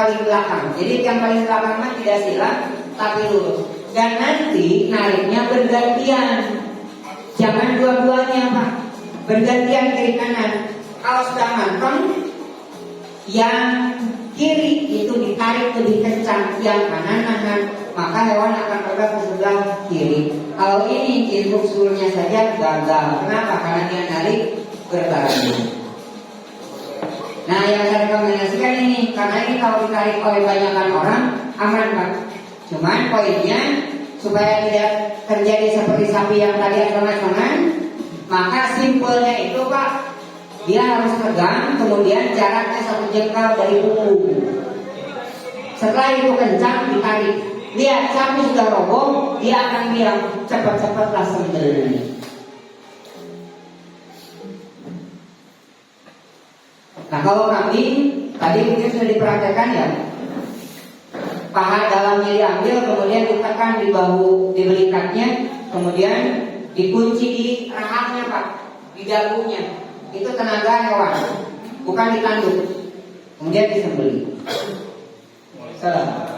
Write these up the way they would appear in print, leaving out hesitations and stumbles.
paling belakang. Jadi yang paling belakang mah tidak sila tapi lurus. Dan nanti nariknya bergantian. Jangan dua-duanya Pak. Bergantian kiri kanan. Kalau sudah mantap, yang kiri itu ditarik lebih kencang, yang kanan nahan, maka hewan akan terbang ke sebelah kiri. Kalau ini instrukturnya saja gagal. Kenapa? Karena dia narik berbalik. Nah, yang saya rekomendasikan ini, karena ini kalau ditarik oleh banyakan orang aman Pak. Cuman poinnya supaya tidak terjadi seperti sapi yang tadi asal-asalan, maka simpelnya itu Pak, dia harus tegang, kemudian jaraknya 1 jengkal dari punggung. Setelah itu kencang ditarik. Lihat sapi sudah roboh, dia akan bilang cepat-cepatlah sembelih. Nah kalau kambing tadi mungkin sudah diperhatikan ya, paha dalamnya diambil, kemudian ditekan di bahu, di belikatnya, kemudian dikunci di rahangnya Pak, di dagunya. Itu tenaga hewan, bukan ditanduk. Kemudian disembelih. Salam.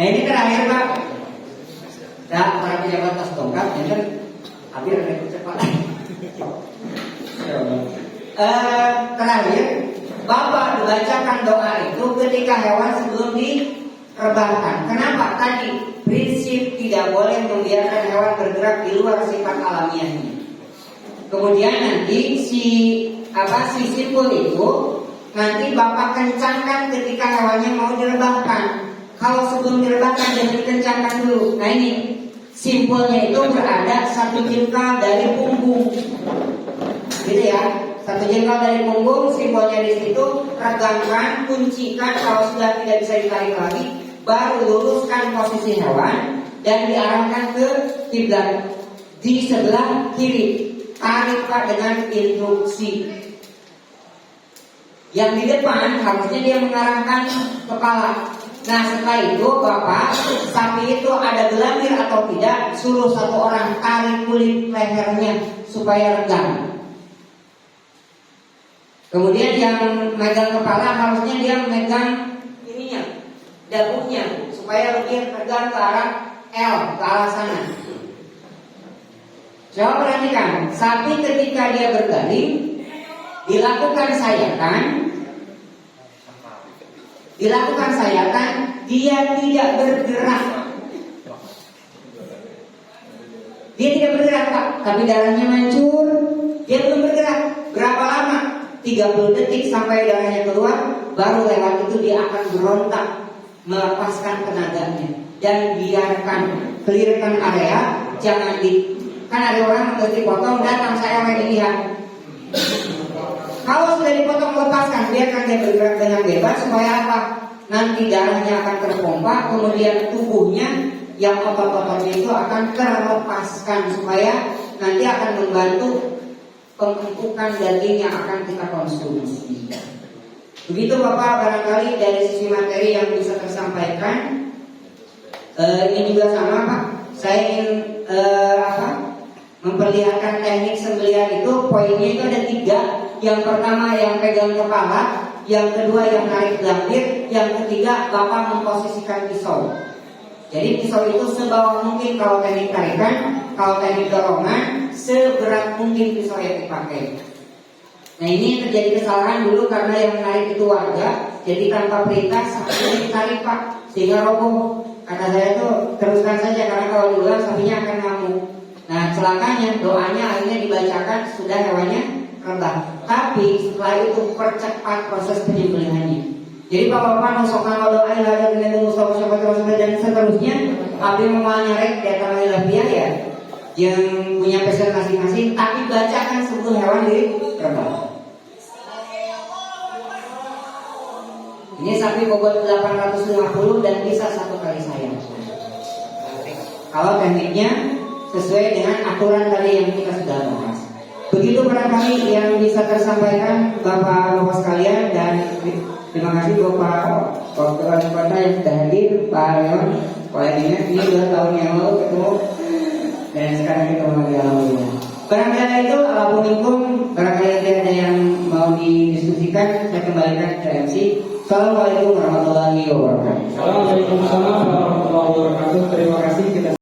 Nah ini terakhir Pak. Nah, para pejabat tas tongkat ini kan hampir ada cepat. Terakhir, Bapak dibacakan doa itu ketika hewan sebelum direbahkan. Kenapa? Tadi prinsip tidak boleh membiarkan hewan bergerak di luar sifat alamiahnya. Kemudian nanti si simpul itu nanti Bapak kencangkan ketika hewannya mau direbahkan. Kalau sebelum direbahkan jangan dikencangkan dulu. Nah ini simpulnya itu berada 1 jengkal dari punggung, gitu ya. 1 jengkal dari punggung, simpulnya di situ. Regangkan, kuncikan. Kalau sudah tidak bisa ditarik lagi, baru luruskan posisi hewan dan diarahkan ke kiblat di sebelah kiri. Tarik Pak dengan instruksi. Yang di depan harusnya dia mengarahkan kepala. Nah setelah itu Bapak, sapi itu ada gelambir atau tidak, suruh 1 orang tarik kulit lehernya supaya regang. Kemudian yang megang kepala harusnya dia memegang ininya, dagunya, supaya lebih tegang ke arah L, ke arah sana. Coba perhatikan, sapi ketika dia berbaring dilakukan sayatan, dia tidak bergerak. Dia tidak bergerak Pak, tapi darahnya mancur, dia belum bergerak. Berapa lama? 30 detik sampai darahnya keluar, baru lewat itu dia akan berontak, melepaskan tenaganya. Dan biarkan, clearkan area, jangan kan ada orang yang dipotong, datang saya mau dilihat. Kalau sudah dipotong lepaskan, biarkan dia bergerak dengan bebas supaya apa? Nanti darahnya akan terpompa, kemudian tubuhnya yang otot-ototnya itu akan terlepaskan supaya nanti akan membantu pengumpukan daging yang akan kita konsumsi. Begitu Bapak barangkali dari sisi materi yang bisa tersampaikan. Ini juga sama Pak. Saya ingin memperlihatkan teknik sembelihan itu. Poinnya itu ada 3. Yang pertama yang pegang kepala, yang kedua yang narik gelambir, yang ketiga Bapak memposisikan pisau. Jadi pisau itu sebawah mungkin kalau teknik tarikan, kalau teknik dorongan seberat mungkin pisau yang dipakai. Nah ini terjadi kesalahan dulu karena yang menarik itu warga, jadi tanpa perintah sapinya ditarik Pak, sehingga roboh. Kata saya tuh teruskan saja karena kalau diulang sapinya akan ngamuk. Nah celakanya doanya akhirnya dibacakan sudah hewannya rebah. Tapi setelah itu percepat proses penyembelihannya. Jadi bapak-bapak nusokan doa ilahi dengan mustafa dan seterusnya. Abi memangnya rek di atas ya, yang punya pesan masing-masing. Tapi bacakan sebelum hewan direbah. Ini sapi bobot 850 dan bisa 1 kali sayang. Kalau tekniknya sesuai dengan aturan tadi yang kita sudah bahas. Begitu barangkali yang bisa tersampaikan Bapak-Bapak sekalian, dan Terima kasih Bapak Wali Kota yang sudah hadir, Pak Leon, Pak Edina. Ini 2 tahun yang lalu ketemu dan sekarang kita lagi alhamdulillah. Barangkali itu alhamdulillah, barangkali ada yang mau didiskusikan, saya kembalikan ke MC. Assalamualaikum warahmatullahi wabarakatuh. Waalaikumsalam warahmatullahi wabarakatuh. Terima kasih kita